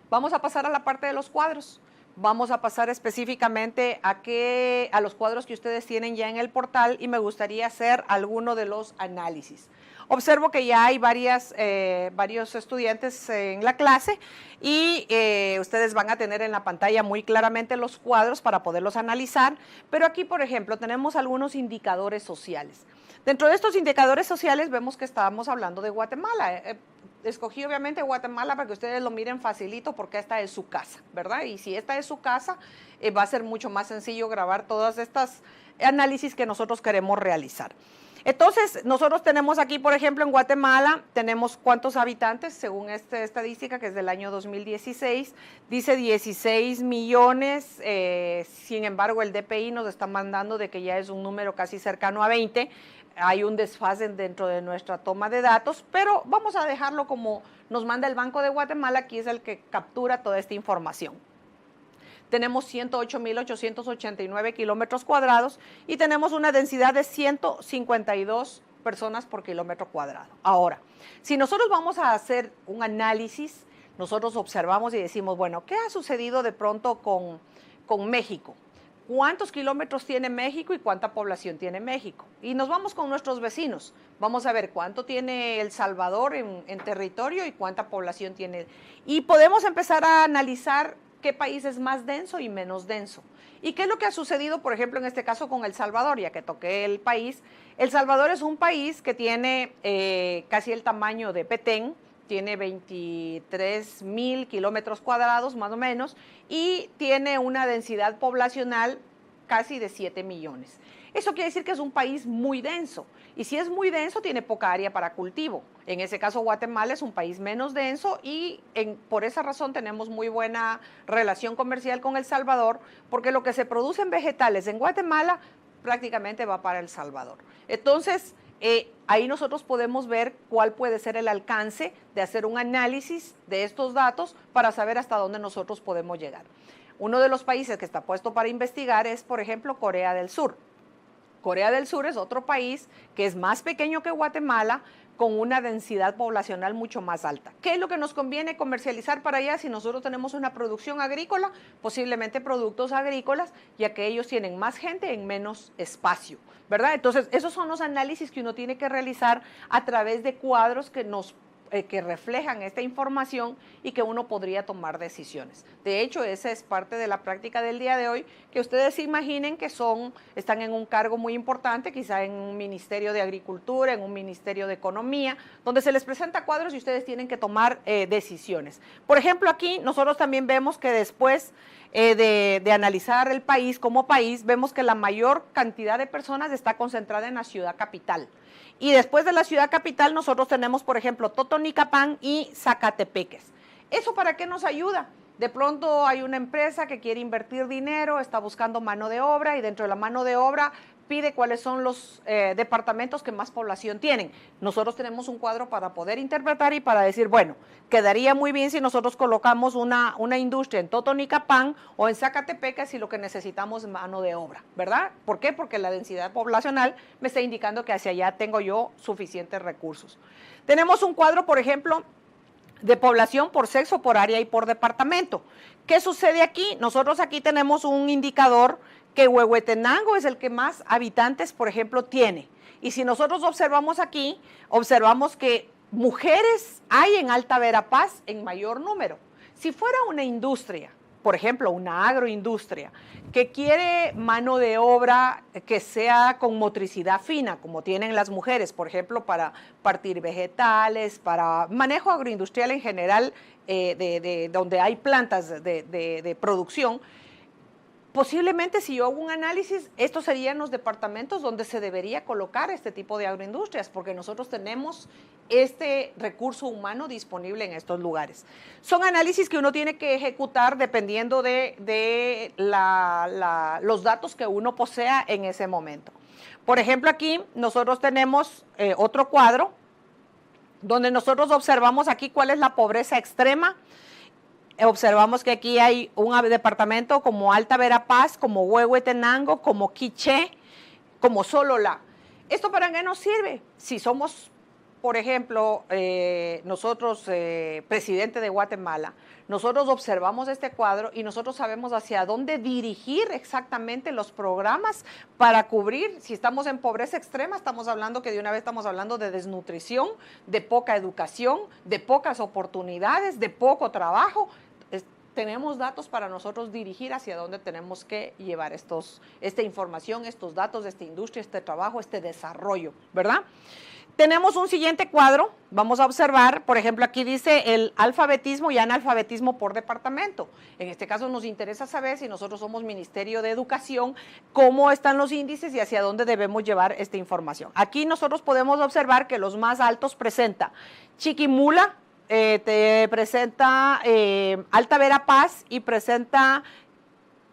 Vamos a pasar a la parte de los cuadros. Vamos a pasar específicamente a los cuadros que ustedes tienen ya en el portal y me gustaría hacer alguno de los análisis. Observo que ya hay varios estudiantes en la clase y ustedes van a tener en la pantalla muy claramente los cuadros para poderlos analizar, pero aquí, por ejemplo, tenemos algunos indicadores sociales. Dentro de estos indicadores sociales vemos que estábamos hablando de Guatemala. Escogí obviamente Guatemala para que ustedes lo miren facilito porque esta es su casa, ¿verdad? Y si esta es su casa, va a ser mucho más sencillo grabar todas estas análisis que nosotros queremos realizar. Entonces, nosotros tenemos aquí, por ejemplo, en Guatemala, tenemos cuántos habitantes, según esta estadística, que es del año 2016, dice 16 millones, sin embargo, el DPI nos está mandando de que ya es un número casi cercano a 20, hay un desfase dentro de nuestra toma de datos, pero vamos a dejarlo como nos manda el Banco de Guatemala, aquí es el que captura toda esta información. Tenemos 108.889 kilómetros cuadrados y tenemos una densidad de 152 personas por kilómetro cuadrado. Ahora, si nosotros vamos a hacer un análisis, nosotros observamos y decimos, bueno, ¿qué ha sucedido de pronto con México? ¿Cuántos kilómetros tiene México y cuánta población tiene México? Y nos vamos con nuestros vecinos. Vamos a ver cuánto tiene El Salvador en territorio y cuánta población tiene. Y podemos empezar a analizar qué país es más denso y menos denso. ¿Y qué es lo que ha sucedido, por ejemplo, en este caso con El Salvador, ya que toqué el país? El Salvador es un país que tiene casi el tamaño de Petén, tiene 23,000 kilómetros cuadrados más o menos y tiene una densidad poblacional casi de 7 millones. Eso quiere decir que es un país muy denso y si es muy denso tiene poca área para cultivo. En ese caso Guatemala es un país menos denso y por esa razón tenemos muy buena relación comercial con El Salvador porque lo que se produce en vegetales en Guatemala prácticamente va para El Salvador. Entonces, ahí nosotros podemos ver cuál puede ser el alcance de hacer un análisis de estos datos para saber hasta dónde nosotros podemos llegar. Uno de los países que está puesto para investigar es, por ejemplo, Corea del Sur. Corea del Sur es otro país que es más pequeño que Guatemala, con una densidad poblacional mucho más alta. ¿Qué es lo que nos conviene comercializar para allá si nosotros tenemos una producción agrícola? Posiblemente productos agrícolas, ya que ellos tienen más gente en menos espacio, ¿verdad? Entonces, esos son los análisis que uno tiene que realizar a través de cuadros que reflejan esta información y que uno podría tomar decisiones. De hecho, esa es parte de la práctica del día de hoy, que ustedes se imaginen que están en un cargo muy importante, quizá en un ministerio de Agricultura, en un ministerio de Economía, donde se les presenta cuadros y ustedes tienen que tomar decisiones. Por ejemplo, aquí nosotros también vemos que después de analizar el país como país, vemos que la mayor cantidad de personas está concentrada en la ciudad capital. Y después de la ciudad capital nosotros tenemos, por ejemplo, Totonicapán y Zacatepeques. ¿Eso para qué nos ayuda? De pronto hay una empresa que quiere invertir dinero, está buscando mano de obra y dentro de la mano de obra pide cuáles son los departamentos que más población tienen. Nosotros tenemos un cuadro para poder interpretar y para decir, bueno, quedaría muy bien si nosotros colocamos una industria en Totonicapán o en Zacatepecas si lo que necesitamos es mano de obra, ¿verdad? ¿Por qué? Porque la densidad poblacional me está indicando que hacia allá tengo yo suficientes recursos. Tenemos un cuadro, por ejemplo, de población por sexo, por área y por departamento. ¿Qué sucede aquí? Nosotros aquí tenemos un indicador que Huehuetenango es el que más habitantes, por ejemplo, tiene. Y si nosotros observamos aquí, observamos que mujeres hay en Alta Verapaz en mayor número. Si fuera una industria, por ejemplo, una agroindustria, que quiere mano de obra que sea con motricidad fina, como tienen las mujeres, por ejemplo, para partir vegetales, para manejo agroindustrial en general, donde hay plantas de producción, posiblemente si yo hago un análisis, estos serían los departamentos donde se debería colocar este tipo de agroindustrias, porque nosotros tenemos este recurso humano disponible en estos lugares. Son análisis que uno tiene que ejecutar dependiendo de los datos que uno posea en ese momento. Por ejemplo, aquí nosotros tenemos otro cuadro donde nosotros observamos aquí cuál es la pobreza extrema. Observamos que aquí hay un departamento como Alta Verapaz, como Huehuetenango, como Quiché, como Sololá. ¿Esto para qué nos sirve? Si somos por ejemplo, nosotros, presidente de Guatemala, nosotros observamos este cuadro y nosotros sabemos hacia dónde dirigir exactamente los programas para cubrir, si estamos en pobreza extrema, estamos hablando que de una vez estamos hablando de desnutrición, de poca educación, de pocas oportunidades, de poco trabajo. Tenemos datos para nosotros dirigir hacia dónde tenemos que llevar esta información, estos datos, esta industria, este trabajo, este desarrollo, ¿verdad? Tenemos un siguiente cuadro, vamos a observar, por ejemplo, aquí dice el alfabetismo y analfabetismo por departamento. En este caso nos interesa saber, si nosotros somos Ministerio de Educación, cómo están los índices y hacia dónde debemos llevar esta información. Aquí nosotros podemos observar que los más altos presenta Chiquimula, te presenta Alta Verapaz y presenta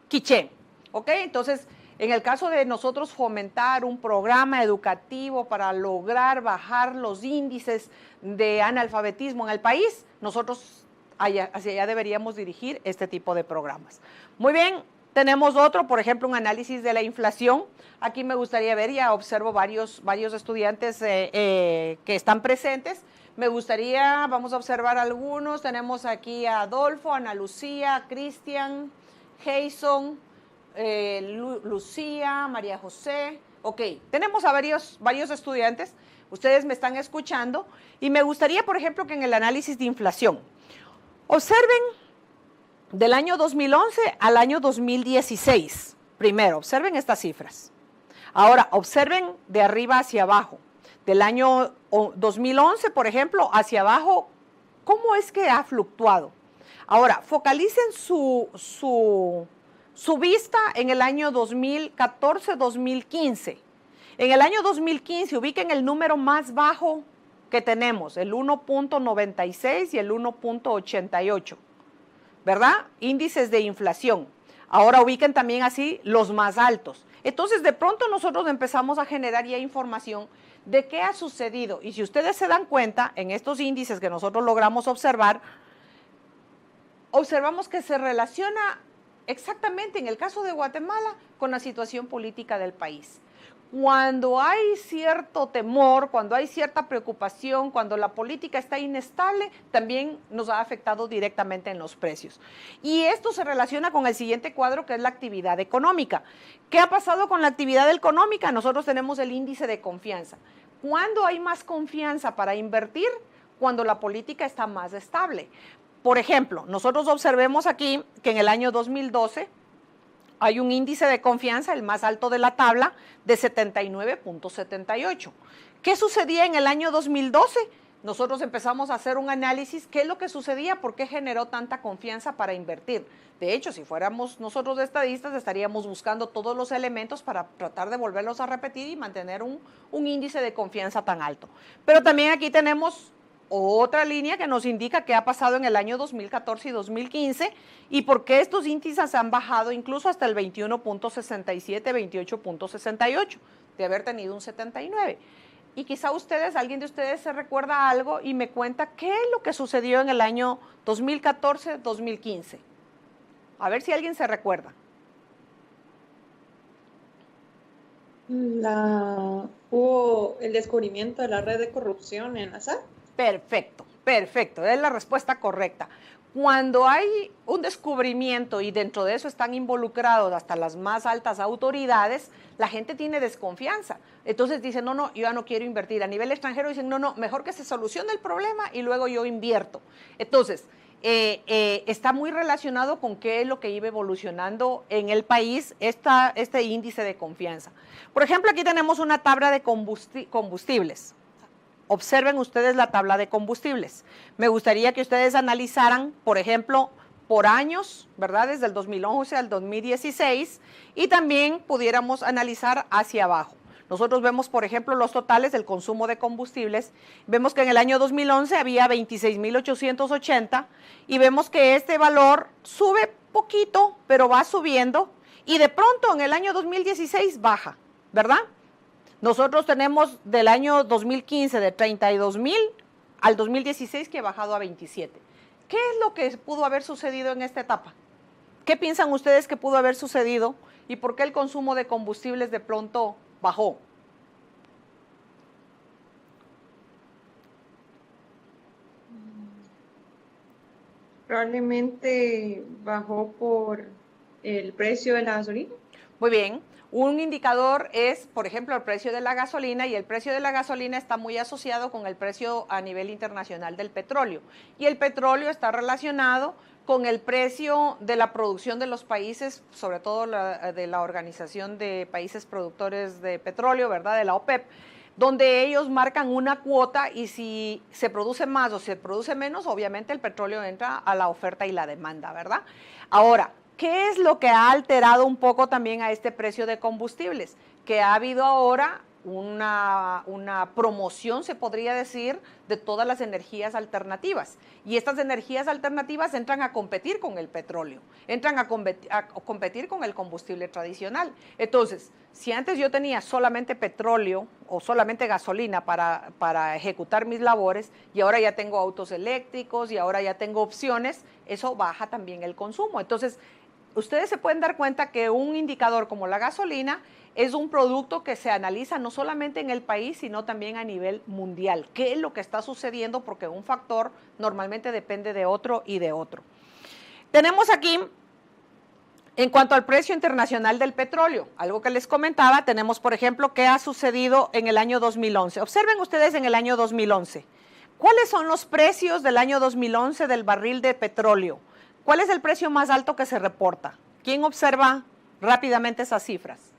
Quiché, ¿ok? Entonces, en el caso de nosotros fomentar un programa educativo para lograr bajar los índices de analfabetismo en el país, nosotros hacia allá deberíamos dirigir este tipo de programas. Muy bien, tenemos otro, por ejemplo, un análisis de la inflación. Aquí me gustaría ver, ya observo varios estudiantes que están presentes. Me gustaría, vamos a observar algunos. Tenemos aquí a Adolfo, Ana Lucía, Cristian, Jason, Lucía, María José. Ok, tenemos a varios estudiantes. Ustedes me están escuchando y me gustaría, por ejemplo, que en el análisis de inflación observen del año 2011 al año 2016. Primero, observen estas cifras. Ahora, observen de arriba hacia abajo. Del año 2011, por ejemplo, hacia abajo, ¿cómo es que ha fluctuado? Ahora, focalicen su vista en el año 2014-2015. En el año 2015 ubiquen el número más bajo que tenemos, el 1.96 y el 1.88, ¿verdad? Índices de inflación. Ahora ubiquen también así los más altos. Entonces, de pronto nosotros empezamos a generar ya información de qué ha sucedido. Y si ustedes se dan cuenta, en estos índices que nosotros logramos observar, observamos que se relaciona exactamente, en el caso de Guatemala, con la situación política del país. Cuando hay cierto temor, cuando hay cierta preocupación, cuando la política está inestable, también nos ha afectado directamente en los precios. Y esto se relaciona con el siguiente cuadro, que es la actividad económica. ¿Qué ha pasado con la actividad económica? Nosotros tenemos el índice de confianza. ¿Cuándo hay más confianza para invertir? Cuando la política está más estable. Por ejemplo, nosotros observemos aquí que en el año 2012 hay un índice de confianza, el más alto de la tabla, de 79.78. ¿Qué sucedía en el año 2012? Nosotros empezamos a hacer un análisis, ¿qué es lo que sucedía? ¿Por qué generó tanta confianza para invertir? De hecho, si fuéramos nosotros estadistas, estaríamos buscando todos los elementos para tratar de volverlos a repetir y mantener un índice de confianza tan alto. Pero también aquí tenemos otra línea que nos indica qué ha pasado en el año 2014 y 2015 y por qué estos índices han bajado incluso hasta el 21.67, 28.68, de haber tenido un 79. Y quizá alguien de ustedes se recuerda algo y me cuenta qué es lo que sucedió en el año 2014, 2015. A ver si alguien se recuerda. Hubo el descubrimiento de la red de corrupción en la SAT. Perfecto, perfecto, es la respuesta correcta. Cuando hay un descubrimiento y dentro de eso están involucrados hasta las más altas autoridades, la gente tiene desconfianza. Entonces dicen, no, yo ya no quiero invertir. A nivel extranjero dicen, no, mejor que se solucione el problema y luego yo invierto. Entonces, está muy relacionado con qué es lo que iba evolucionando en el país este índice de confianza. Por ejemplo, aquí tenemos una tabla de combustibles. Observen ustedes la tabla de combustibles. Me gustaría que ustedes analizaran, por ejemplo, por años, ¿verdad? Desde el 2011 al 2016 y también pudiéramos analizar hacia abajo. Nosotros vemos, por ejemplo, los totales del consumo de combustibles. Vemos que en el año 2011 había 26.880 y vemos que este valor sube poquito, pero va subiendo y de pronto en el año 2016 baja, ¿verdad? Nosotros tenemos del año 2015 de 32.000 al 2016 que ha bajado a 27. ¿Qué es lo que pudo haber sucedido en esta etapa? ¿Qué piensan ustedes que pudo haber sucedido y por qué el consumo de combustibles de pronto bajó? Probablemente bajó por el precio de la gasolina. Muy bien. Un indicador es, por ejemplo, el precio de la gasolina, y el precio de la gasolina está muy asociado con el precio a nivel internacional del petróleo. Y el petróleo está relacionado con el precio de la producción de los países, sobre todo de la Organización de Países Productores de Petróleo, ¿verdad?, de la OPEP, donde ellos marcan una cuota, y si se produce más o se produce menos, obviamente el petróleo entra a la oferta y la demanda, ¿verdad? Ahora, ¿qué es lo que ha alterado un poco también a este precio de combustibles? Que ha habido ahora una promoción, se podría decir, de todas las energías alternativas. Y estas energías alternativas entran a competir con el petróleo, entran a competir con el combustible tradicional. Entonces, si antes yo tenía solamente petróleo o solamente gasolina para ejecutar mis labores, y ahora ya tengo autos eléctricos y ahora ya tengo opciones, eso baja también el consumo. Entonces, ustedes se pueden dar cuenta que un indicador como la gasolina es un producto que se analiza no solamente en el país, sino también a nivel mundial. ¿Qué es lo que está sucediendo? Porque un factor normalmente depende de otro y de otro. Tenemos aquí, en cuanto al precio internacional del petróleo, algo que les comentaba, tenemos, por ejemplo, qué ha sucedido en el año 2011. Observen ustedes en el año 2011. ¿Cuáles son los precios del año 2011 del barril de petróleo? ¿Cuál es el precio más alto que se reporta? ¿Quién observa rápidamente esas cifras?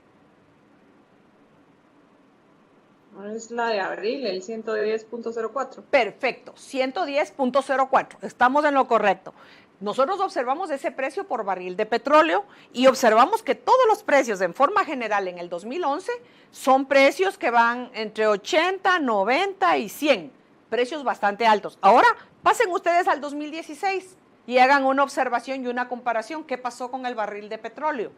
Es la de abril, el 110.04. Perfecto, 110.04, estamos en lo correcto. Nosotros observamos ese precio por barril de petróleo y observamos que todos los precios en forma general en el 2011 son precios que van entre 80, 90 y 100, precios bastante altos. Ahora pasen ustedes al 2016 y hagan una observación y una comparación. ¿Qué pasó con el barril de petróleo?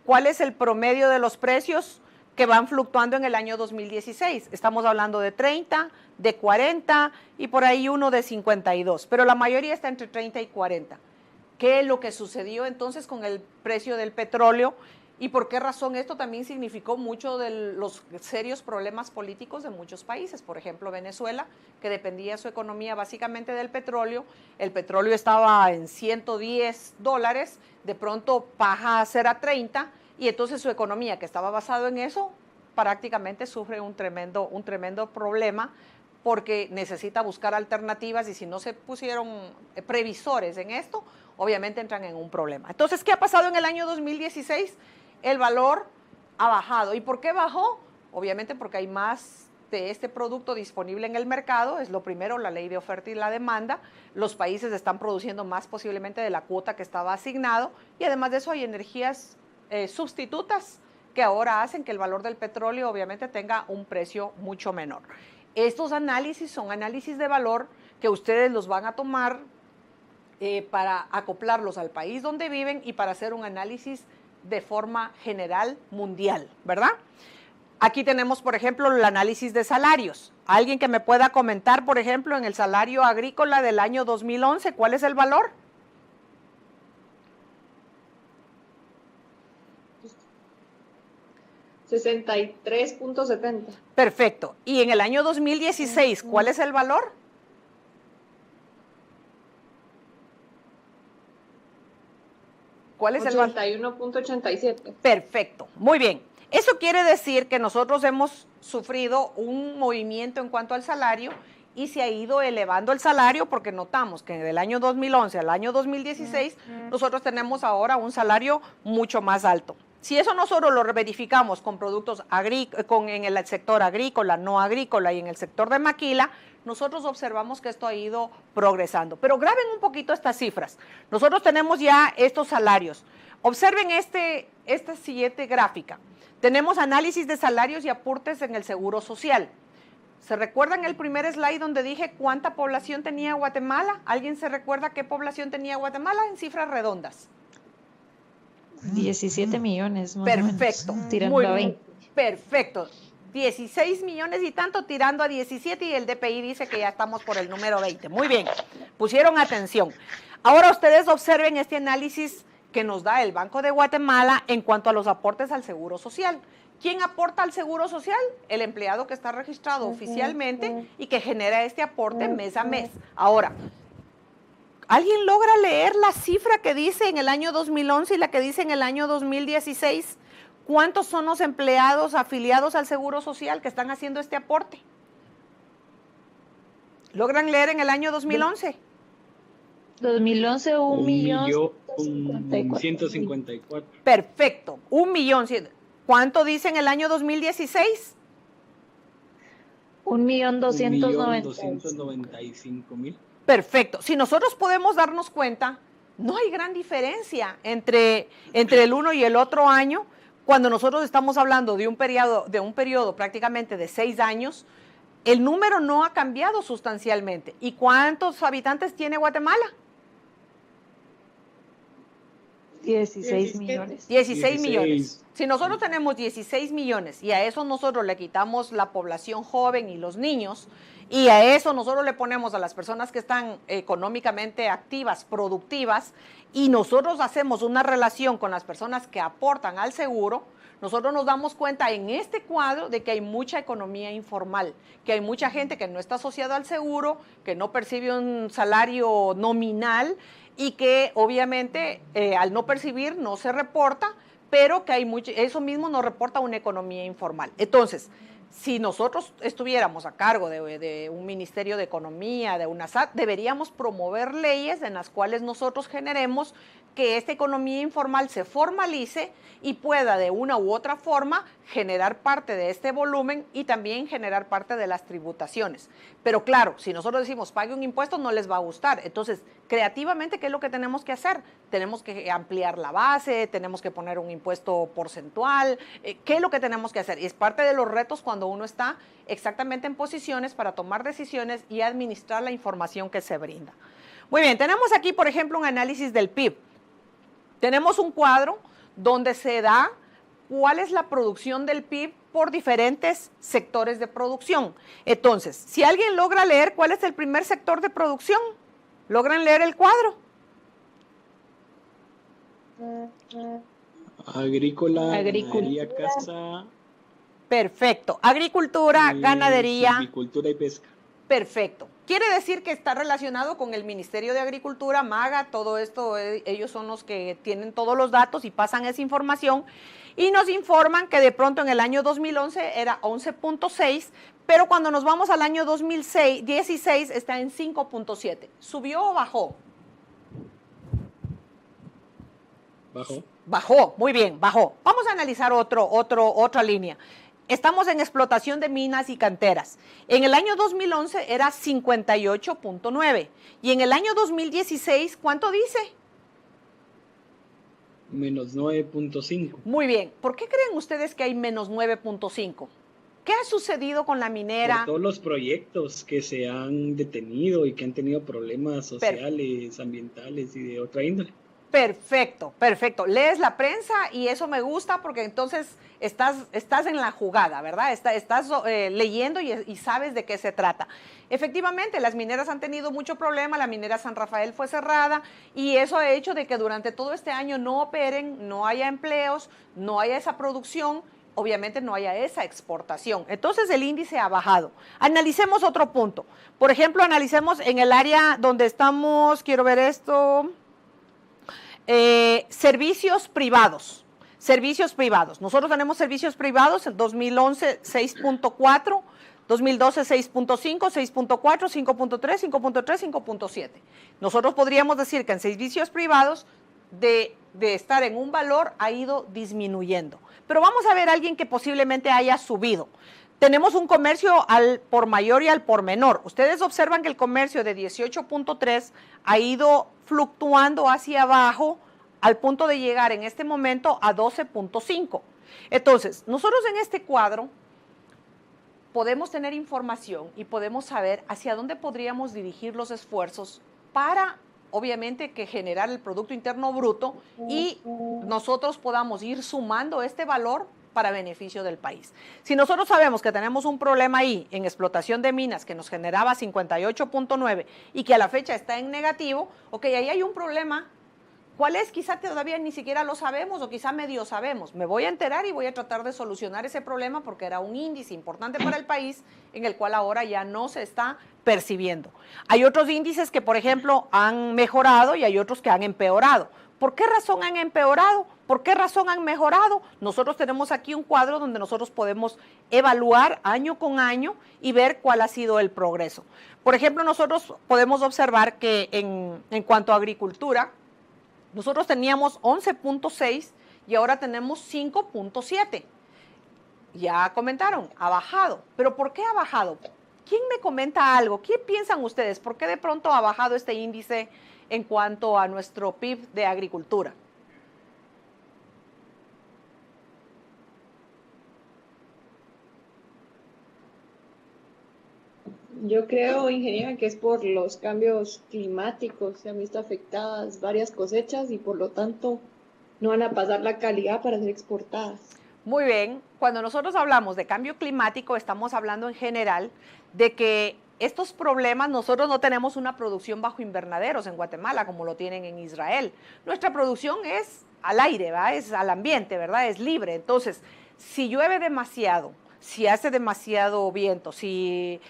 ¿Cuál es el promedio de los precios que van fluctuando en el año 2016? Estamos hablando de 30, de 40 y por ahí uno de 52, pero la mayoría está entre 30 y 40. ¿Qué es lo que sucedió entonces con el precio del petróleo y por qué razón esto también significó mucho de los serios problemas políticos de muchos países? Por ejemplo, Venezuela, que dependía su economía básicamente del petróleo, el petróleo estaba en $110, de pronto baja a ser a 30, y entonces su economía, que estaba basada en eso, prácticamente sufre un tremendo problema, porque necesita buscar alternativas, y si no se pusieron previsores en esto, obviamente entran en un problema. Entonces, ¿qué ha pasado en el año 2016? El valor ha bajado. ¿Y por qué bajó? Obviamente porque hay más de este producto disponible en el mercado. Es lo primero, la ley de oferta y la demanda. Los países están produciendo más posiblemente de la cuota que estaba asignado, y además de eso hay energías sustitutas que ahora hacen que el valor del petróleo obviamente tenga un precio mucho menor. Estos análisis son análisis de valor que ustedes los van a tomar para acoplarlos al país donde viven y para hacer un análisis de forma general mundial, ¿verdad? Aquí tenemos, por ejemplo, el análisis de salarios. ¿Alguien que me pueda comentar, por ejemplo, en el salario agrícola del año 2011, cuál es el valor? $63.70. Perfecto. ¿Y en el año 2016, cuál es el valor? ¿Cuál es el valor? 81.87. Perfecto, muy bien. Eso quiere decir que nosotros hemos sufrido un movimiento en cuanto al salario y se ha ido elevando el salario, porque notamos que del año 2011 al año 2016 nosotros tenemos ahora un salario mucho más alto. Si eso nosotros lo verificamos con productos en el sector agrícola, no agrícola y en el sector de maquila, nosotros observamos que esto ha ido progresando. Pero graben un poquito estas cifras. Nosotros tenemos ya estos salarios. Observen esta siguiente gráfica. Tenemos análisis de salarios y aportes en el Seguro Social. ¿Se recuerdan el primer slide donde dije cuánta población tenía Guatemala? ¿Alguien se recuerda qué población tenía Guatemala en cifras redondas? 17 millones más Perfecto, o menos, tirando muy a 20. perfecto. 16 millones y tanto tirando a 17, y el DPI dice que ya estamos por el número 20. Muy bien, pusieron atención. Ahora ustedes observen este análisis que nos da el Banco de Guatemala en cuanto a los aportes al Seguro Social. ¿Quién aporta al Seguro Social? El empleado que está registrado oficialmente y que genera este aporte mes a mes. Ahora, ¿Alguien logra leer la cifra que dice en el año 2011 y la que dice en el año 2016? ¿Cuántos son los empleados afiliados al Seguro Social que están haciendo este aporte? ¿Logran leer en el año 2011? 2011, 1.154.000. Perfecto, 1.100.000. ¿Cuánto dice en el año 2016? 1.295.000. Perfecto. Si nosotros podemos darnos cuenta, no hay gran diferencia entre el uno y el otro año. Cuando nosotros estamos hablando de un periodo prácticamente de 6 años, el número no ha cambiado sustancialmente. ¿Y cuántos habitantes tiene Guatemala? 16 millones. 16 millones. Si nosotros tenemos 16 millones y a eso nosotros le quitamos la población joven y los niños, y a eso nosotros le ponemos a las personas que están económicamente activas, productivas, y nosotros hacemos una relación con las personas que aportan al seguro, nosotros nos damos cuenta en este cuadro de que hay mucha economía informal, que hay mucha gente que no está asociada al seguro, que no percibe un salario nominal y que obviamente al no percibir no se reporta, pero que hay eso mismo nos reporta una economía informal. Entonces, si nosotros estuviéramos a cargo de un Ministerio de Economía, de una SAT, deberíamos promover leyes en las cuales nosotros generemos que esta economía informal se formalice y pueda de una u otra forma generar parte de este volumen y también generar parte de las tributaciones. Pero claro, si nosotros decimos pague un impuesto no les va a gustar. Entonces, creativamente, ¿qué es lo que tenemos que hacer? Tenemos que ampliar la base, tenemos que poner un impuesto porcentual. ¿Qué es lo que tenemos que hacer? Y es parte de los retos cuando uno está exactamente en posiciones para tomar decisiones y administrar la información que se brinda. Muy bien, tenemos aquí, por ejemplo, un análisis del PIB. Tenemos un cuadro donde se da cuál es la producción del PIB por diferentes sectores de producción. Entonces, si alguien logra leer cuál es el primer sector de producción, ¿logran leer el cuadro? Agrícola, ganadería, casa. Perfecto. Agricultura, ganadería. Agricultura y pesca. Perfecto. Quiere decir que está relacionado con el Ministerio de Agricultura, MAGA, todo esto, ellos son los que tienen todos los datos y pasan esa información y nos informan que de pronto en el año 2011 era 11.6, pero cuando nos vamos al año 2016 está en 5.7. ¿Subió o bajó? Bajó. Bajó, muy bien, bajó. Vamos a analizar otra línea. Estamos en explotación de minas y canteras. En el año 2011 era 58.9 y en el año 2016, ¿cuánto dice? Menos 9.5. Muy bien. ¿Por qué creen ustedes que hay menos 9.5? ¿Qué ha sucedido con la minera? Por todos los proyectos que se han detenido y que han tenido problemas sociales, ambientales y de otra índole. Perfecto, perfecto. Lees la prensa y eso me gusta porque entonces estás en la jugada, ¿verdad? Estás leyendo y sabes de qué se trata. Efectivamente, las mineras han tenido mucho problema, la minera San Rafael fue cerrada y eso ha hecho de que durante todo este año no operen, no haya empleos, no haya esa producción, obviamente no haya esa exportación. Entonces el índice ha bajado. Analicemos otro punto. Por ejemplo, analicemos en el área donde estamos, quiero ver esto... servicios privados. Servicios privados. Nosotros tenemos servicios privados en 2011 6.4, 2012 6.5, 6.4, 5.3, 5.3, 5.7. Nosotros podríamos decir que en servicios privados de estar en un valor ha ido disminuyendo. Pero vamos a ver a alguien que posiblemente haya subido. Tenemos un comercio al por mayor y al por menor. Ustedes observan que el comercio de 18.3 ha ido fluctuando hacia abajo al punto de llegar en este momento a 12.5. Entonces, nosotros en este cuadro podemos tener información y podemos saber hacia dónde podríamos dirigir los esfuerzos para, obviamente, que generar el Producto Interno Bruto y nosotros podamos ir sumando este valor para beneficio del país. Si nosotros sabemos que tenemos un problema ahí en explotación de minas que nos generaba 58.9 y que a la fecha está en negativo, ok, ahí hay un problema ¿Cuál es? Quizá todavía ni siquiera lo sabemos o quizá medio sabemos. Me voy a enterar y voy a tratar de solucionar ese problema porque era un índice importante para el país en el cual ahora ya no se está percibiendo. Hay otros índices que, por ejemplo, han mejorado y hay otros que han empeorado. ¿Por qué razón han empeorado? ¿Por qué razón han mejorado? Nosotros tenemos aquí un cuadro donde nosotros podemos evaluar año con año y ver cuál ha sido el progreso. Por ejemplo, nosotros podemos observar que en cuanto a agricultura, nosotros teníamos 11.6 y ahora tenemos 5.7. Ya comentaron, ha bajado. ¿Pero por qué ha bajado? ¿Quién me comenta algo? ¿Qué piensan ustedes? ¿Por qué de pronto ha bajado este índice en cuanto a nuestro PIB de agricultura? Yo creo, ingeniera, que es por los cambios climáticos. Se han visto afectadas varias cosechas y por lo tanto no van a pasar la calidad para ser exportadas. Muy bien, cuando nosotros hablamos de cambio climático, estamos hablando en general de que estos problemas, nosotros no tenemos una producción bajo invernaderos en Guatemala como lo tienen en Israel. Nuestra producción es al aire, ¿verdad? Es al ambiente, ¿verdad? Es libre. Entonces, si llueve demasiado, si hace demasiado viento, si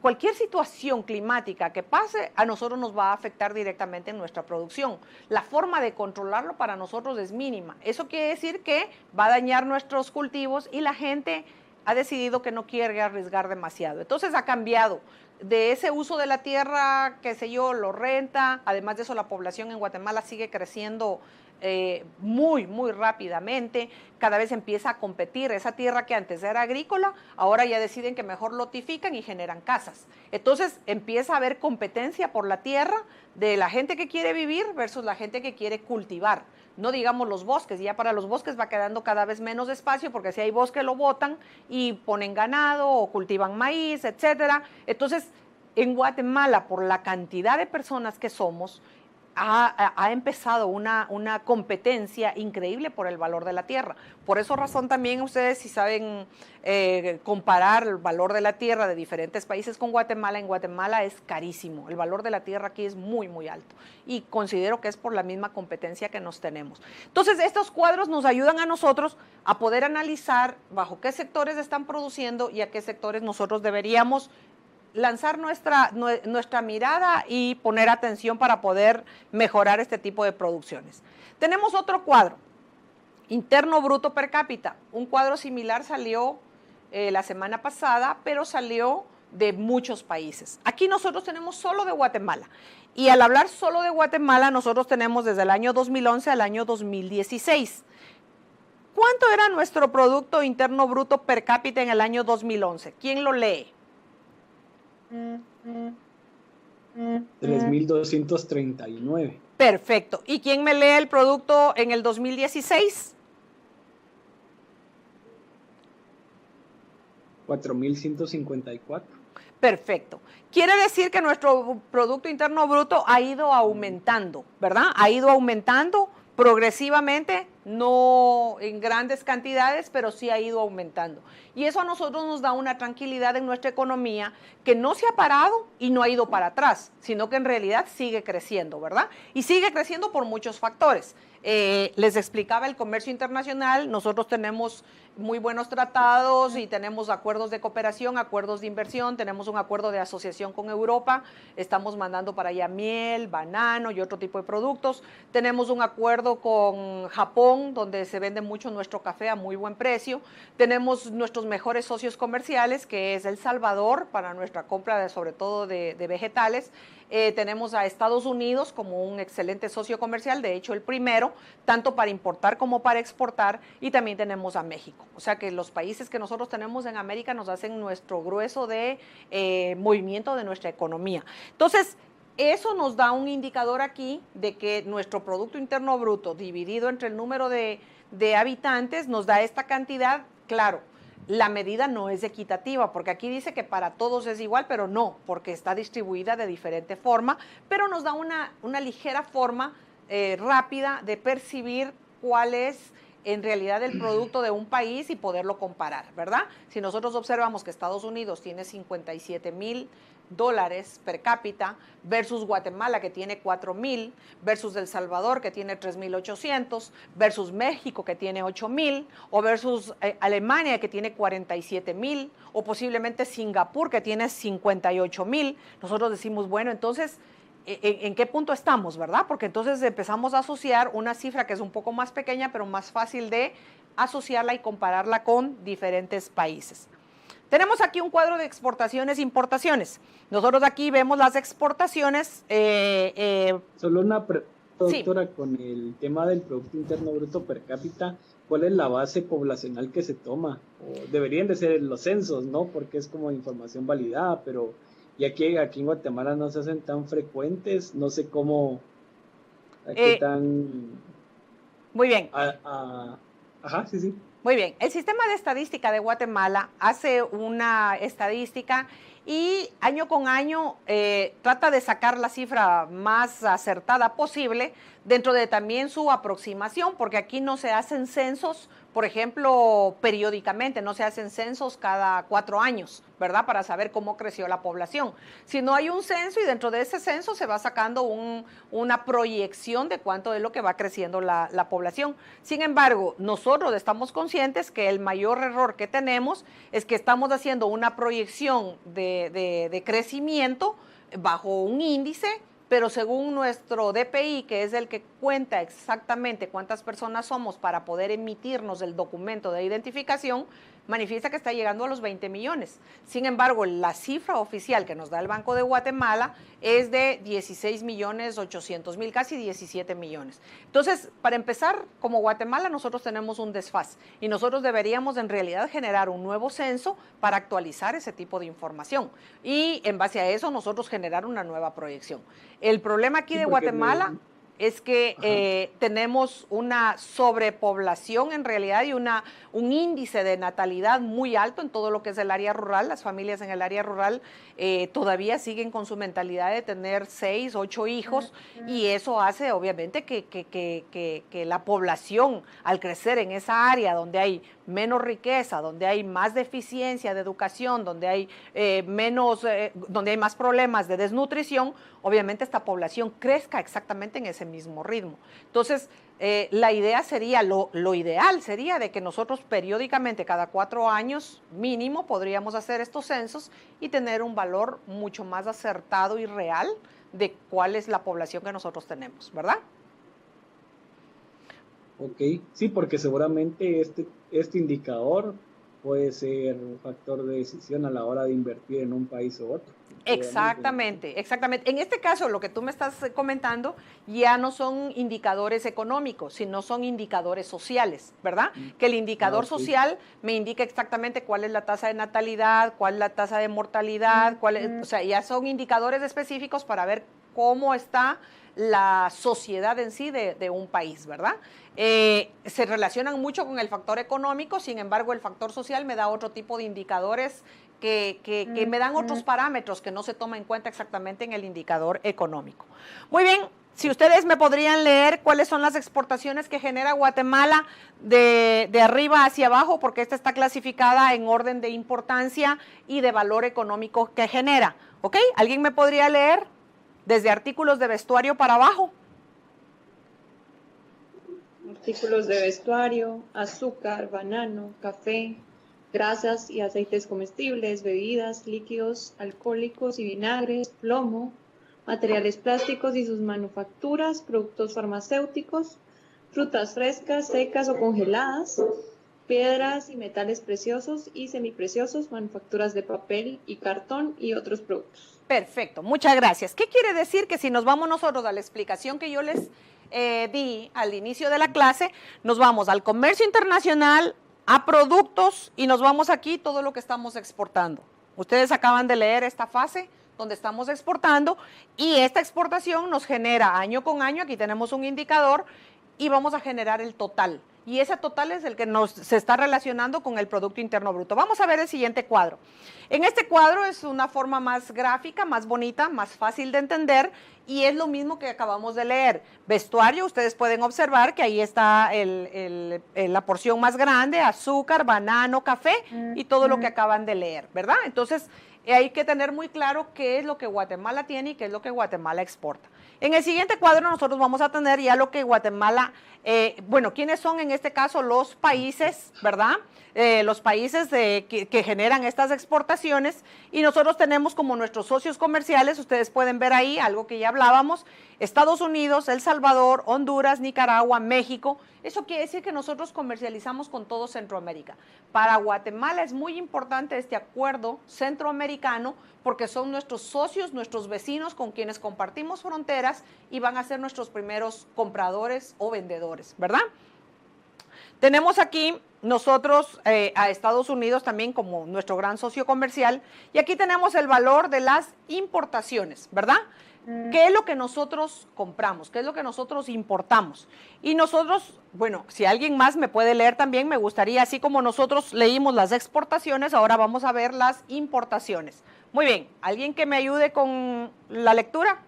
cualquier situación climática que pase, a nosotros nos va a afectar directamente en nuestra producción. La forma de controlarlo para nosotros es mínima. Eso quiere decir que va a dañar nuestros cultivos y la gente ha decidido que no quiere arriesgar demasiado. Entonces ha cambiado de ese uso de la tierra, qué sé yo, lo renta. Además de eso, la población en Guatemala sigue creciendo muy rápidamente. Cada vez empieza a competir. Esa tierra que antes era agrícola, ahora ya deciden que mejor lotifican y generan casas. Entonces empieza a haber competencia por la tierra de la gente que quiere vivir versus la gente que quiere cultivar. No digamos los bosques, ya para los bosques va quedando cada vez menos espacio porque si hay bosque lo botan y ponen ganado o cultivan maíz, etcétera. Entonces, en Guatemala, por la cantidad de personas que somos, ha empezado una competencia increíble por el valor de la tierra. Por esa razón también ustedes, si saben comparar el valor de la tierra de diferentes países con Guatemala, en Guatemala es carísimo. El valor de la tierra aquí es muy alto y considero que es por la misma competencia que nos tenemos. Entonces, estos cuadros nos ayudan a nosotros a poder analizar bajo qué sectores están produciendo y a qué sectores nosotros deberíamos lanzar nuestra mirada y poner atención para poder mejorar este tipo de producciones. Tenemos otro cuadro, interno bruto per cápita. Un cuadro similar salió la semana pasada, pero salió de muchos países. Aquí nosotros tenemos solo de Guatemala. Y al hablar solo de Guatemala, nosotros tenemos desde el año 2011 al año 2016. ¿Cuánto era nuestro Producto Interno Bruto per cápita en el año 2011? ¿Quién lo lee? 3.239. Perfecto. ¿Y quién me lee el producto en el 2016? 4.154. Perfecto. Quiere decir que nuestro Producto Interno Bruto ha ido aumentando, ¿verdad? Ha ido aumentando progresivamente, no en grandes cantidades, pero sí ha ido aumentando. Y eso a nosotros nos da una tranquilidad en nuestra economía que no se ha parado y no ha ido para atrás, sino que en realidad sigue creciendo, ¿verdad? Y sigue creciendo por muchos factores. Les explicaba el comercio internacional, nosotros tenemos muy buenos tratados y tenemos acuerdos de cooperación, acuerdos de inversión, tenemos un acuerdo de asociación con Europa, estamos mandando para allá miel, banano y otro tipo de productos. Tenemos un acuerdo con Japón, donde se vende mucho nuestro café a muy buen precio. Tenemos nuestros mejores socios comerciales, que es El Salvador, para nuestra compra sobre todo de vegetales. Tenemos a Estados Unidos como un excelente socio comercial, de hecho el primero, tanto para importar como para exportar, y también tenemos a México. O sea que los países que nosotros tenemos en América nos hacen nuestro grueso de movimiento de nuestra economía. Entonces, eso nos da un indicador aquí de que nuestro Producto Interno Bruto dividido entre el número de habitantes nos da esta cantidad. Claro, la medida no es equitativa, porque aquí dice que para todos es igual, pero no, porque está distribuida de diferente forma, pero nos da una ligera forma rápida de percibir cuál es en realidad el producto de un país y poderlo comparar, ¿verdad? Si nosotros observamos que Estados Unidos tiene 57,000 dólares per cápita, versus Guatemala, que tiene 4,000, versus El Salvador, que tiene 3,800, versus México, que tiene 8,000, o versus Alemania, que tiene 47,000, o posiblemente Singapur, que tiene 58,000. Nosotros decimos, bueno, entonces, ¿en qué punto estamos, verdad? Porque entonces empezamos a asociar una cifra que es un poco más pequeña, pero más fácil de asociarla y compararla con diferentes países. Tenemos aquí un cuadro de exportaciones e importaciones. Nosotros aquí vemos las exportaciones. Solo una pregunta, doctora, Sí. con el tema del Producto Interno Bruto per cápita, ¿cuál es la base poblacional que se toma? O deberían de ser los censos, ¿no? Porque es como información validada, pero ya que aquí en Guatemala no se hacen tan frecuentes, no sé cómo, qué tan... Muy bien. Ajá, sí, sí. Muy bien, el sistema de estadística de Guatemala hace una estadística y año con año trata de sacar la cifra más acertada posible dentro de también su aproximación, porque aquí no se hacen censos, por ejemplo, periódicamente, no se hacen censos cada 4 años, ¿verdad? Para saber cómo creció la población. Si no hay un censo y dentro de ese censo se va sacando una proyección de cuánto es lo que va creciendo la población. Sin embargo, nosotros estamos conscientes que el mayor error que tenemos es que estamos haciendo una proyección de crecimiento bajo un índice, pero según nuestro DPI, que es el que cuenta exactamente cuántas personas somos para poder emitirnos el documento de identificación, manifiesta que está llegando a los 20 millones. Sin embargo, la cifra oficial que nos da el Banco de Guatemala es de 16,800,000, casi 17 millones. Entonces, para empezar, como Guatemala, nosotros tenemos un desfase y nosotros deberíamos en realidad generar un nuevo censo para actualizar ese tipo de información y en base a eso nosotros generar una nueva proyección. El problema aquí Sí, de Guatemala es que tenemos una sobrepoblación en realidad y un índice de natalidad muy alto en todo lo que es el área rural. Las familias en el área rural todavía siguen con su mentalidad de tener 6, 8 hijos y eso hace obviamente que la población al crecer en esa área donde hay menos riqueza, donde hay más deficiencia de educación, donde hay donde hay más problemas de desnutrición, obviamente esta población crezca exactamente en ese mismo ritmo. Entonces, la idea sería, lo ideal sería de que nosotros periódicamente, cada 4 años mínimo, podríamos hacer estos censos y tener un valor mucho más acertado y real de cuál es la población que nosotros tenemos, ¿verdad? Ok, sí, porque seguramente este indicador puede ser un factor de decisión a la hora de invertir en un país u otro. Exactamente, exactamente. En este caso, lo que tú me estás comentando ya no son indicadores económicos, sino son indicadores sociales, ¿verdad? Que el indicador social me indica exactamente cuál es la tasa de natalidad, cuál es la tasa de mortalidad, o sea, ya son indicadores específicos para ver cómo está la sociedad en sí de un país, ¿verdad? Se relacionan mucho con el factor económico, sin embargo, el factor social me da otro tipo de indicadores que me dan otros parámetros que no se toman en cuenta exactamente en el indicador económico. Muy bien, si ustedes me podrían leer cuáles son las exportaciones que genera Guatemala de arriba hacia abajo, porque esta está clasificada en orden de importancia y de valor económico que genera. ¿Ok? ¿Alguien me podría leer desde artículos de vestuario para abajo? Artículos de vestuario, azúcar, banano, café, grasas y aceites comestibles, bebidas, líquidos, alcohólicos y vinagres, plomo, materiales plásticos y sus manufacturas, productos farmacéuticos, frutas frescas, secas o congeladas, piedras y metales preciosos y semipreciosos, manufacturas de papel y cartón y otros productos. Perfecto, muchas gracias. ¿Qué quiere decir? Que si nos vamos nosotros a la explicación que yo les di al inicio de la clase, nos vamos al comercio internacional, a productos y nos vamos aquí todo lo que estamos exportando. Ustedes acaban de leer esta fase donde estamos exportando y esta exportación nos genera año con año, aquí tenemos un indicador y vamos a generar el total. Y ese total es el que se está relacionando con el Producto Interno Bruto. Vamos a ver el siguiente cuadro. En este cuadro es una forma más gráfica, más bonita, más fácil de entender y es lo mismo que acabamos de leer. Vestuario, ustedes pueden observar que ahí está la porción más grande, azúcar, banano, café y todo lo que acaban de leer, ¿verdad? Entonces, hay que tener muy claro qué es lo que Guatemala tiene y qué es lo que Guatemala exporta. En el siguiente cuadro nosotros vamos a tener ya lo que Guatemala, bueno, ¿quiénes son en este caso los países, verdad? Los países que generan estas exportaciones, y nosotros tenemos como nuestros socios comerciales, ustedes pueden ver ahí algo que ya hablábamos, Estados Unidos, El Salvador, Honduras, Nicaragua, México. Eso quiere decir que nosotros comercializamos con todo Centroamérica. Para Guatemala es muy importante este acuerdo centroamericano porque son nuestros socios, nuestros vecinos con quienes compartimos fronteras y van a ser nuestros primeros compradores o vendedores, ¿verdad? Tenemos aquí nosotros a Estados Unidos también como nuestro gran socio comercial, y aquí tenemos el valor de las importaciones, ¿verdad? ¿Qué es lo que nosotros compramos? ¿Qué es lo que nosotros importamos? Y nosotros, bueno, si alguien más me puede leer también, me gustaría, así como nosotros leímos las exportaciones, ahora vamos a ver las importaciones. Muy bien, ¿alguien que me ayude con la lectura?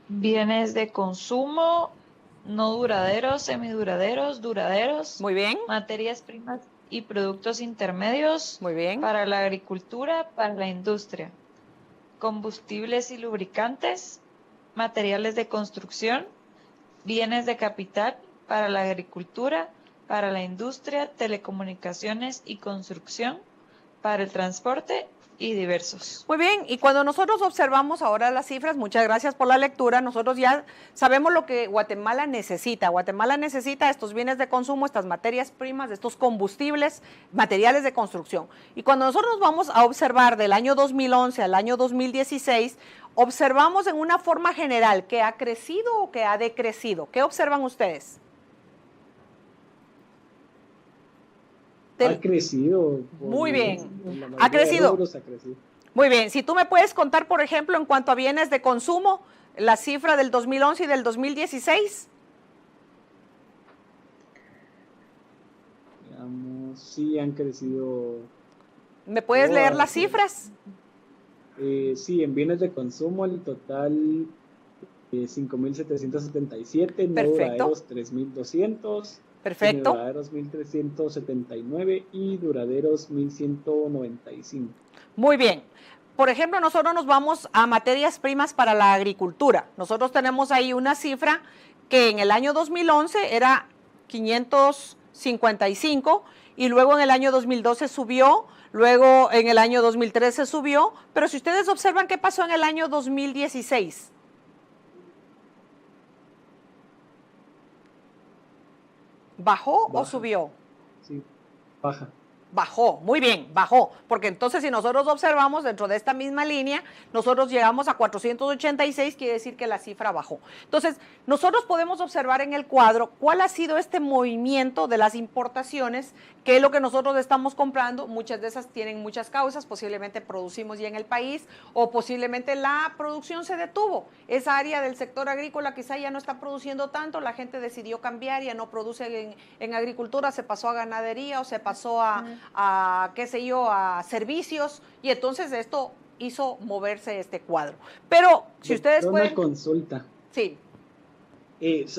Bienes de consumo, no duraderos, semiduraderos, duraderos. Muy bien. Materias primas y productos intermedios. Muy bien. Para la agricultura, para la industria. Combustibles y lubricantes, materiales de construcción, bienes de capital para la agricultura, para la industria, telecomunicaciones y construcción, para el transporte y diversos. Muy bien, y cuando nosotros observamos ahora las cifras, muchas gracias por la lectura, nosotros ya sabemos lo que Guatemala necesita. Guatemala necesita estos bienes de consumo, estas materias primas, estos combustibles, materiales de construcción. Y cuando nosotros vamos a observar del año 2011 al año 2016, observamos en una forma general que ha crecido o que ha decrecido. ¿Qué observan ustedes? Ha crecido. Muy bien. Ha crecido. Ha crecido. Muy bien. Si tú me puedes contar, por ejemplo, en cuanto a bienes de consumo, la cifra del 2011 y del 2016. Digamos, sí han crecido. ¿Me puedes leer las cifras? Sí, en bienes de consumo el total 5.777, no Perfecto. duraderos 3.200. Perfecto. Duraderos 1.379 y duraderos 1.195. Muy bien. Por ejemplo, nosotros nos vamos a materias primas para la agricultura. Nosotros tenemos ahí una cifra que en el año 2011 era 555 y luego en el año 2012 subió, luego en el año 2013 subió, pero si ustedes observan qué pasó en el año 2016. ¿Bajó o subió? Sí, baja. Bajó, muy bien, bajó, porque entonces si nosotros observamos dentro de esta misma línea, nosotros llegamos a 486, quiere decir que la cifra bajó. Entonces, nosotros podemos observar en el cuadro cuál ha sido este movimiento de las importaciones, qué es lo que nosotros estamos comprando. Muchas de esas tienen muchas causas, posiblemente producimos ya en el país o posiblemente la producción se detuvo. Esa área del sector agrícola quizá ya no está produciendo tanto, la gente decidió cambiar, ya no produce en agricultura, se pasó a ganadería o se pasó a qué sé yo, a servicios, y entonces esto hizo moverse este cuadro. Pero si ustedes pueden... Una consulta. Sí.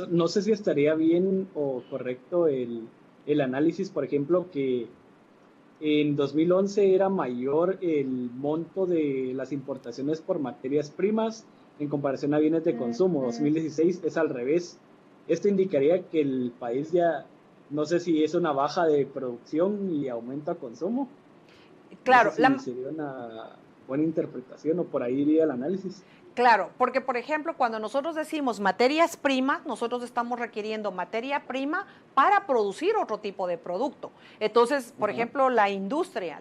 No sé si estaría bien o correcto el análisis, por ejemplo, que en 2011 era mayor el monto de las importaciones por materias primas en comparación a bienes de consumo. 2016 es al revés. Esto indicaría que el país ya... No sé si es una baja de producción y aumento a consumo. Claro. No sé si sería una buena interpretación o por ahí iría el análisis. Claro, porque por ejemplo, cuando nosotros decimos materias primas, nosotros estamos requiriendo materia prima para producir otro tipo de producto. Entonces, por ejemplo, la industria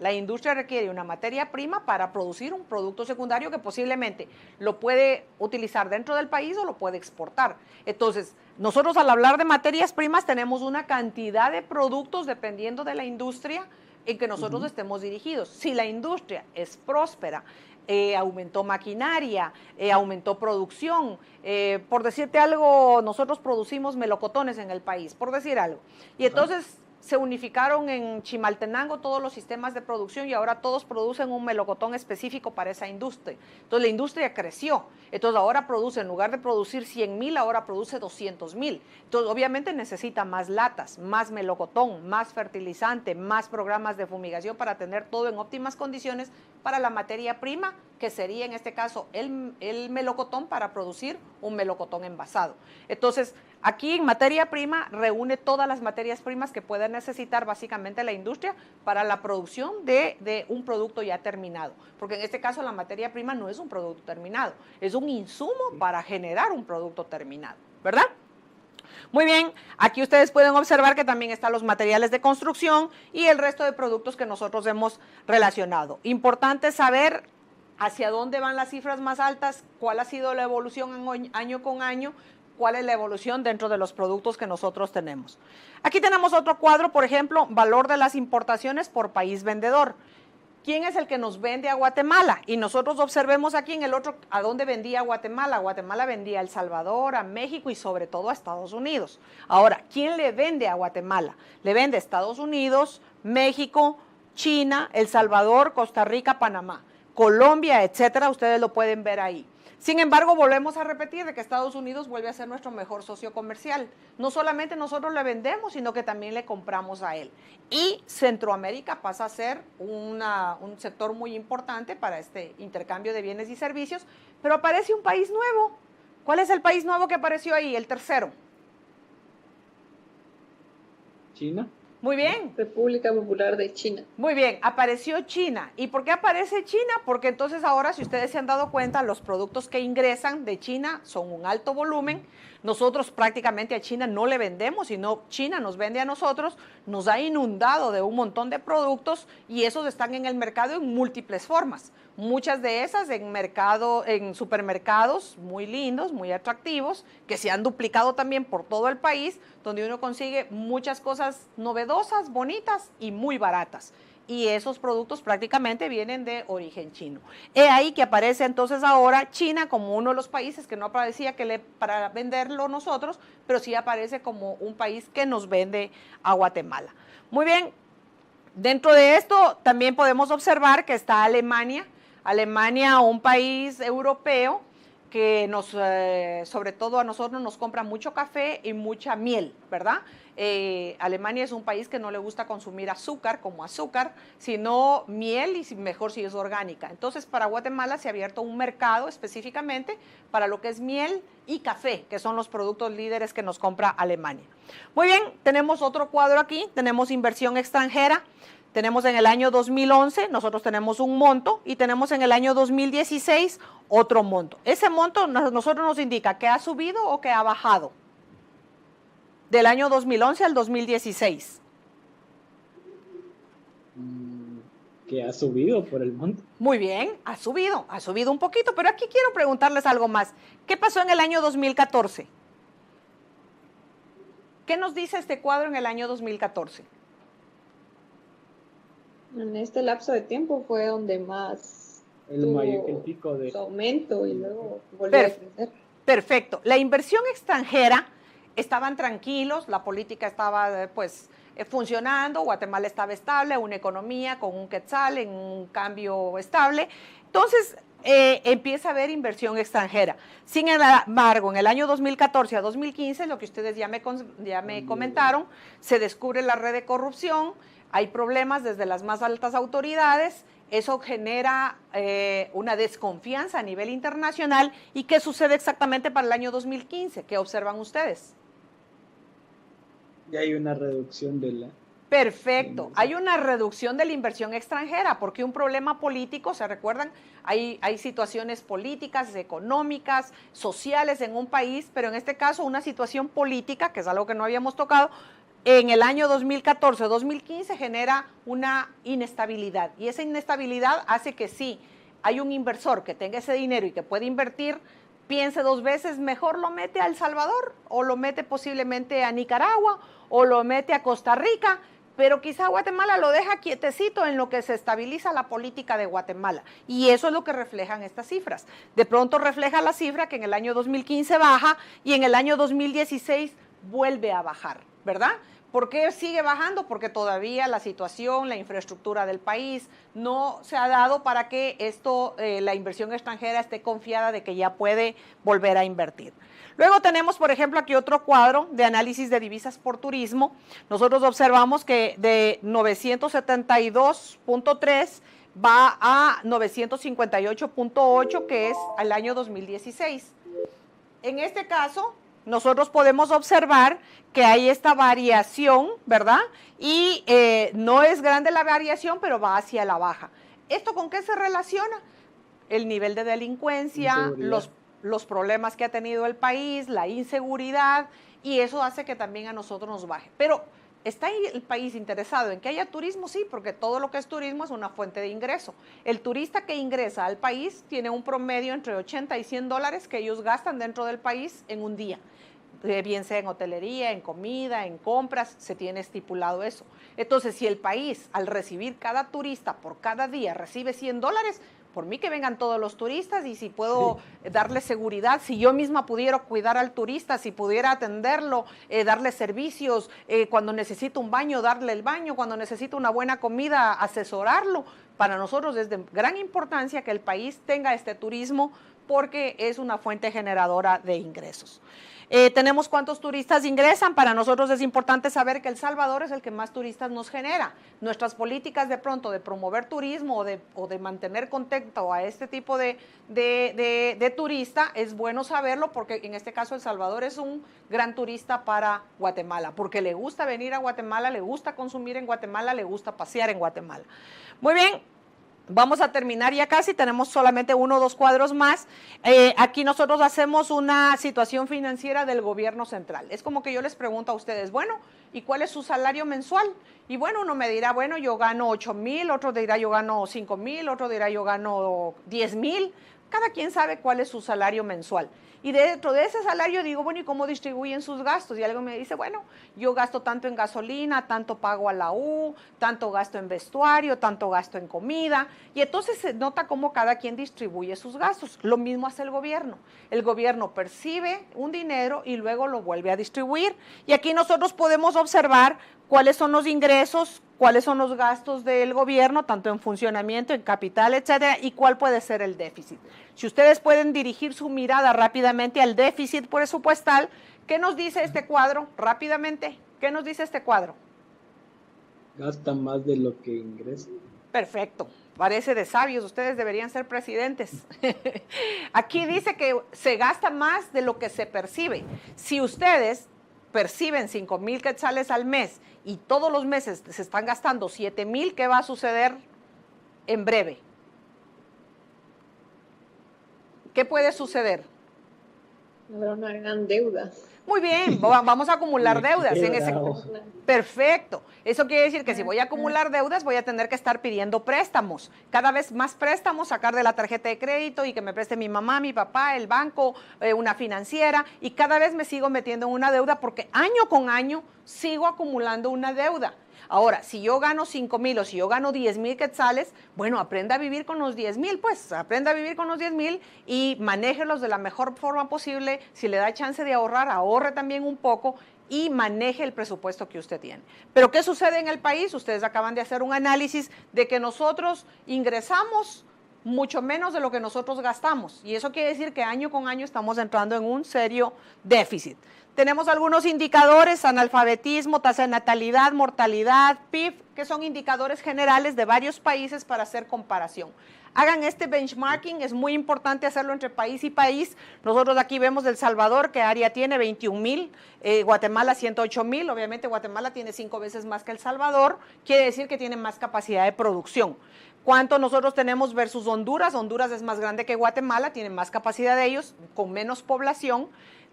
requiere una materia prima para producir un producto secundario que posiblemente lo puede utilizar dentro del país o lo puede exportar. Entonces, nosotros al hablar de materias primas tenemos una cantidad de productos dependiendo de la industria en que nosotros estemos dirigidos. Si la industria es próspera, aumentó maquinaria, aumentó producción, por decirte algo, nosotros producimos melocotones en el país, por decir algo. Y entonces, se unificaron en Chimaltenango todos los sistemas de producción y ahora todos producen un melocotón específico para esa industria. Entonces la industria creció, entonces ahora produce, en lugar de producir 100,000, ahora produce 200,000. Entonces obviamente necesita más latas, más melocotón, más fertilizante, más programas de fumigación para tener todo en óptimas condiciones para la materia prima, que sería en este caso el melocotón para producir un melocotón envasado. Entonces, aquí en materia prima reúne todas las materias primas que puede necesitar básicamente la industria para la producción de un producto ya terminado. Porque en este caso la materia prima no es un producto terminado, es un insumo para generar un producto terminado, ¿verdad? Muy bien, aquí ustedes pueden observar que también están los materiales de construcción y el resto de productos que nosotros hemos relacionado. Importante saber hacia dónde van las cifras más altas, cuál ha sido la evolución año con año, cuál es la evolución dentro de los productos que nosotros tenemos. Aquí tenemos otro cuadro, por ejemplo, valor de las importaciones por país vendedor. ¿Quién es el que nos vende a Guatemala? Y nosotros observemos aquí en el otro, ¿a dónde vendía Guatemala? Guatemala vendía a El Salvador, a México y sobre todo a Estados Unidos. Ahora, ¿quién le vende a Guatemala? Le vende a Estados Unidos, México, China, El Salvador, Costa Rica, Panamá, Colombia, etcétera. Ustedes lo pueden ver ahí. Sin embargo, volvemos a repetir de que Estados Unidos vuelve a ser nuestro mejor socio comercial. No solamente nosotros le vendemos, sino que también le compramos a él. Y Centroamérica pasa a ser un sector muy importante para este intercambio de bienes y servicios, pero aparece un país nuevo. ¿Cuál es el país nuevo que apareció ahí? El tercero. China. Muy bien. República Popular de China. Muy bien, apareció China. ¿Y por qué aparece China? Porque entonces ahora, si ustedes se han dado cuenta, los productos que ingresan de China son un alto volumen. Nosotros prácticamente a China no le vendemos, sino China nos vende a nosotros, nos ha inundado de un montón de productos y esos están en el mercado en múltiples formas. Muchas de esas en supermercados muy lindos, muy atractivos, que se han duplicado también por todo el país, donde uno consigue muchas cosas novedosas, bonitas y muy baratas. Y esos productos prácticamente vienen de origen chino. He ahí que aparece entonces ahora China como uno de los países que no aparecía para venderlo nosotros, pero sí aparece como un país que nos vende a Guatemala. Muy bien, dentro de esto también podemos observar que está Alemania. Alemania, un país europeo que sobre todo a nosotros nos compra mucho café y mucha miel, ¿verdad? Alemania es un país que no le gusta consumir azúcar como azúcar, sino miel y mejor si es orgánica. Entonces, para Guatemala se ha abierto un mercado específicamente para lo que es miel y café, que son los productos líderes que nos compra Alemania. Muy bien, tenemos otro cuadro aquí, tenemos inversión extranjera. Tenemos en el año 2011, nosotros tenemos un monto y tenemos en el año 2016 otro monto. Ese monto nosotros nos indica que ha subido o que ha bajado del año 2011 al 2016. Que ha subido por el monto. Muy bien, ha subido un poquito, pero aquí quiero preguntarles algo más. ¿Qué pasó en el año 2014? ¿Qué nos dice este cuadro en el año 2014? En este lapso de tiempo fue donde más el pico de aumento y luego volvió a crecer. Perfecto. La inversión extranjera, estaban tranquilos, la política estaba funcionando, Guatemala estaba estable, una economía con un quetzal en un cambio estable. Entonces, empieza a haber inversión extranjera. Sin embargo, en el año 2014 a 2015, lo que ustedes ya me comentaron, se descubre la red de corrupción, hay problemas desde las más altas autoridades, eso genera una desconfianza a nivel internacional. ¿Y qué sucede exactamente para el año 2015? ¿Qué observan ustedes? Ya hay una reducción de la... Perfecto, hay una reducción de la inversión extranjera, porque un problema político, ¿se recuerdan? Hay situaciones políticas, económicas, sociales en un país, pero en este caso una situación política, que es algo que no habíamos tocado, en el año 2014-2015 genera una inestabilidad, y esa inestabilidad hace que sí, hay un inversor que tenga ese dinero y que puede invertir, piense dos veces, mejor lo mete a El Salvador, o lo mete posiblemente a Nicaragua, o lo mete a Costa Rica, pero quizá Guatemala lo deja quietecito en lo que se estabiliza la política de Guatemala. Y eso es lo que reflejan estas cifras. De pronto refleja la cifra que en el año 2015 baja y en el año 2016 vuelve a bajar, ¿verdad? ¿Por qué sigue bajando? Porque todavía la situación, la infraestructura del país no se ha dado para que la inversión extranjera esté confiada de que ya puede volver a invertir. Luego tenemos, por ejemplo, aquí otro cuadro de análisis de divisas por turismo. Nosotros observamos que de 972.3 va a 958.8, que es al año 2016. En este caso, nosotros podemos observar que hay esta variación, ¿verdad? Y no es grande la variación, pero va hacia la baja. ¿Esto con qué se relaciona? El nivel de delincuencia, los problemas que ha tenido el país, la inseguridad, y eso hace que también a nosotros nos baje. Pero ¿está el país interesado en que haya turismo? Sí, porque todo lo que es turismo es una fuente de ingreso. El turista que ingresa al país tiene un promedio entre 80 y 100 dólares que ellos gastan dentro del país en un día. Bien sea en hotelería, en comida, en compras, se tiene estipulado eso. Entonces, si el país, al recibir cada turista por cada día, recibe 100 dólares, por mí que vengan todos los turistas, y si puedo darle seguridad, si yo misma pudiera cuidar al turista, si pudiera atenderlo, darle servicios, cuando necesita un baño, darle el baño, cuando necesita una buena comida, asesorarlo. Para nosotros es de gran importancia que el país tenga este turismo porque es una fuente generadora de ingresos. Tenemos cuántos turistas ingresan. Para nosotros es importante saber que El Salvador es el que más turistas nos genera. Nuestras políticas de pronto de promover turismo o de mantener contento a este tipo de turista, es bueno saberlo porque en este caso El Salvador es un gran turista para Guatemala, porque le gusta venir a Guatemala, le gusta consumir en Guatemala, le gusta pasear en Guatemala. Muy bien. Vamos a terminar ya casi, tenemos solamente 1 o 2 cuadros más. Aquí nosotros hacemos una situación financiera del gobierno central. Es como que yo les pregunto a ustedes, bueno, ¿y cuál es su salario mensual? Y bueno, uno me dirá, bueno, yo gano 8,000, otro dirá yo gano 5,000, otro dirá yo gano 10,000. Cada quien sabe cuál es su salario mensual. Y dentro de ese salario digo, bueno, ¿y cómo distribuyen sus gastos? Y algo me dice, bueno, yo gasto tanto en gasolina, tanto pago a la U, tanto gasto en vestuario, tanto gasto en comida. Y entonces se nota cómo cada quien distribuye sus gastos. Lo mismo hace el gobierno. El gobierno percibe un dinero y luego lo vuelve a distribuir. Y aquí nosotros podemos observar cuáles son los ingresos, cuáles son los gastos del gobierno, tanto en funcionamiento, en capital, etcétera, y cuál puede ser el déficit. Si ustedes pueden dirigir su mirada rápidamente al déficit presupuestal, ¿qué nos dice este cuadro? Rápidamente, ¿qué nos dice este cuadro? Gasta más de lo que ingresa. Perfecto, parece de sabios, ustedes deberían ser presidentes. Aquí dice que se gasta más de lo que se percibe. Si ustedes perciben 5,000 quetzales al mes y todos los meses se están gastando 7,000, ¿qué va a suceder en breve? ¿Qué puede suceder? Habrá una gran deuda. Muy bien, vamos a acumular deudas. Perfecto. Eso quiere decir que si voy a acumular deudas, voy a tener que estar pidiendo préstamos. Cada vez más préstamos, sacar de la tarjeta de crédito y que me preste mi mamá, mi papá, el banco, una financiera. Y cada vez me sigo metiendo en una deuda porque año con año sigo acumulando una deuda. Ahora, si yo gano 5,000 o si yo gano 10,000 quetzales, bueno, aprenda a vivir con los 10,000, pues, aprenda a vivir con los 10,000 y manéjelos de la mejor forma posible. Si le da chance de ahorrar, ahorre también un poco y maneje el presupuesto que usted tiene. Pero ¿qué sucede en el país? Ustedes acaban de hacer un análisis de que nosotros ingresamos mucho menos de lo que nosotros gastamos. Y eso quiere decir que año con año estamos entrando en un serio déficit. Tenemos algunos indicadores: analfabetismo, tasa de natalidad, mortalidad, PIB, que son indicadores generales de varios países para hacer comparación. Hagan este benchmarking, es muy importante hacerlo entre país y país. Nosotros aquí vemos El Salvador, que área tiene 21,000, Guatemala 108,000, obviamente Guatemala tiene 5 veces más que El Salvador, quiere decir que tiene más capacidad de producción. ¿Cuánto nosotros tenemos versus Honduras? Honduras es más grande que Guatemala, tiene más capacidad de ellos, con menos población.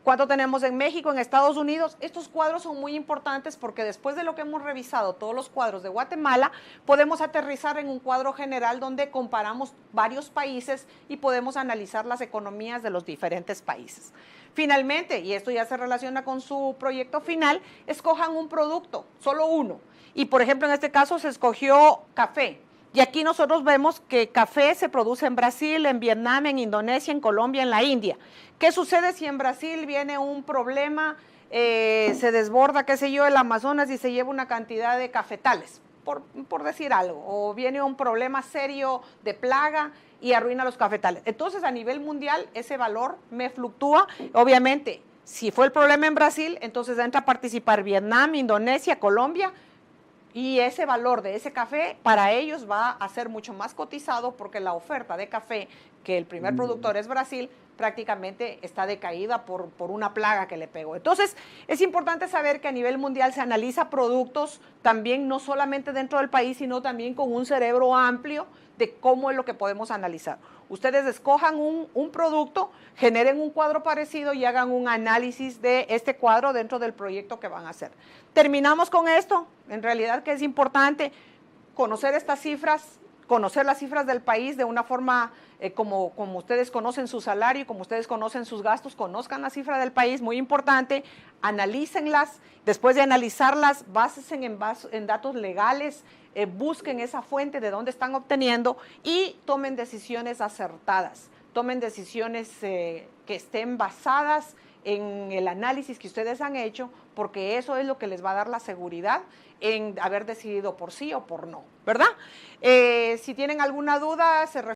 ¿Cuánto tenemos en México, en Estados Unidos? Estos cuadros son muy importantes porque después de lo que hemos revisado, todos los cuadros de Guatemala, podemos aterrizar en un cuadro general donde comparamos varios países y podemos analizar las economías de los diferentes países. Finalmente, y esto ya se relaciona con su proyecto final, escojan un producto, solo uno. Y por ejemplo, en este caso se escogió café. Y aquí nosotros vemos que café se produce en Brasil, en Vietnam, en Indonesia, en Colombia, en la India. ¿Qué sucede si en Brasil viene un problema se desborda, qué sé yo, el Amazonas y se lleva una cantidad de cafetales, por decir algo, o viene un problema serio de plaga y arruina los cafetales. Entonces, a nivel mundial, ese valor me fluctúa. Obviamente, si fue el problema en Brasil, entonces entra a participar Vietnam, Indonesia, Colombia, y ese valor de ese café para ellos va a ser mucho más cotizado porque la oferta de café, que el primer productor es Brasil, prácticamente está decaída por una plaga que le pegó. Entonces, es importante saber que a nivel mundial se analiza productos también, no solamente dentro del país, sino también con un cerebro amplio de cómo es lo que podemos analizar. Ustedes escojan un producto, generen un cuadro parecido y hagan un análisis de este cuadro dentro del proyecto que van a hacer. Terminamos con esto, en realidad que es importante conocer estas cifras, conocer las cifras del país de una forma como ustedes conocen su salario, como ustedes conocen sus gastos, conozcan la cifra del país, muy importante, analícenlas, después de analizarlas, básense en datos legales, busquen esa fuente de dónde están obteniendo y tomen decisiones acertadas, tomen decisiones que estén basadas en el análisis que ustedes han hecho, porque eso es lo que les va a dar la seguridad en haber decidido por sí o por no, ¿verdad? Si tienen alguna duda, se refieren